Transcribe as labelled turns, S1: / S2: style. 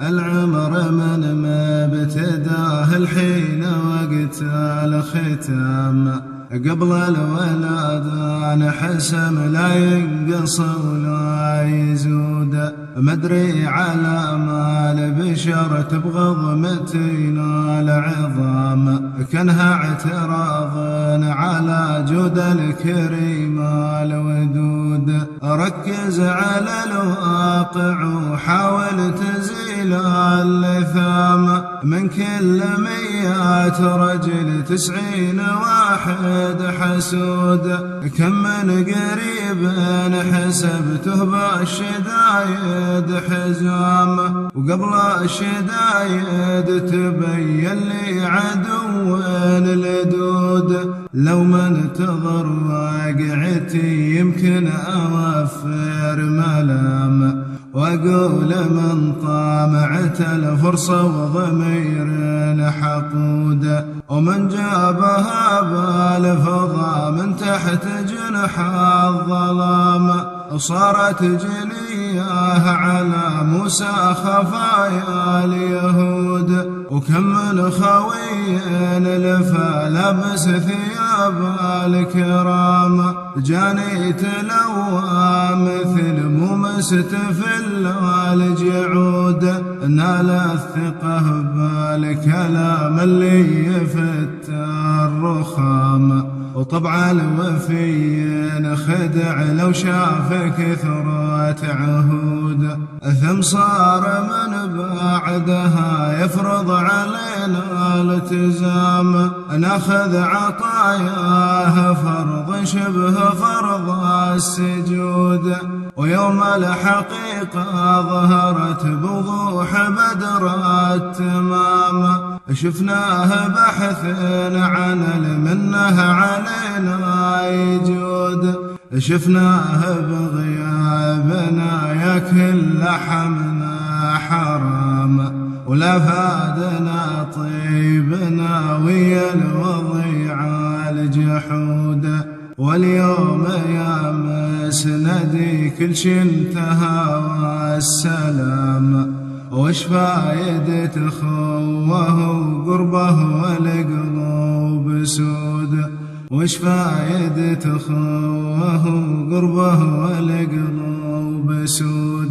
S1: العمر من ما ابتداه الحين وقت الختام، قبل الولادان حسم لا ينقص ولا يزود، مدري على ما البشر تبغض متين العظام، كانها اعتراض على جود الكريم الودود. ركز على الواقع وحاول تزيل اللثام، من كل 100 رجل 90 واحد حسود، كم من قريب حسبته بالشدايد حزام، وقبل الشدايد تبين لي عدو لدود. لو ما انتظر واقعتي يمكن أوفر ملام، وأقول من طامعت الفرصة وضمير حقود، ومن جابها بالفضا من تحت جنح الظلام، صارت جنياه على موسى خفايا اليهود. وكم من خوي لفى لبس ثياب الكرام، جاني تلوى مثل مستفل الجعود، نال الثقة بالكلام اللي يفت الرخام، وطبع الوفي خدع لو شاف كثرة عهود، ثم صار من بعدها يفرض علينا الالتزام، ناخذ عطاياه فرض شبه فرض السجود. ويوم الحقيقة ظهرت بوضوح بدر التمام، شفناه بحث عن المنه علينا يجود، شفناه بغيابنا ياكل لحمنا حرام، ولا فادنا طيبنا ويا الوضيع الجحود. واليوم يا مسندي كل شي انتهى والسلام، وش فايدة خوه وقربه والقلوب سود، وش فايدة خوه وقربه والقلوب سود.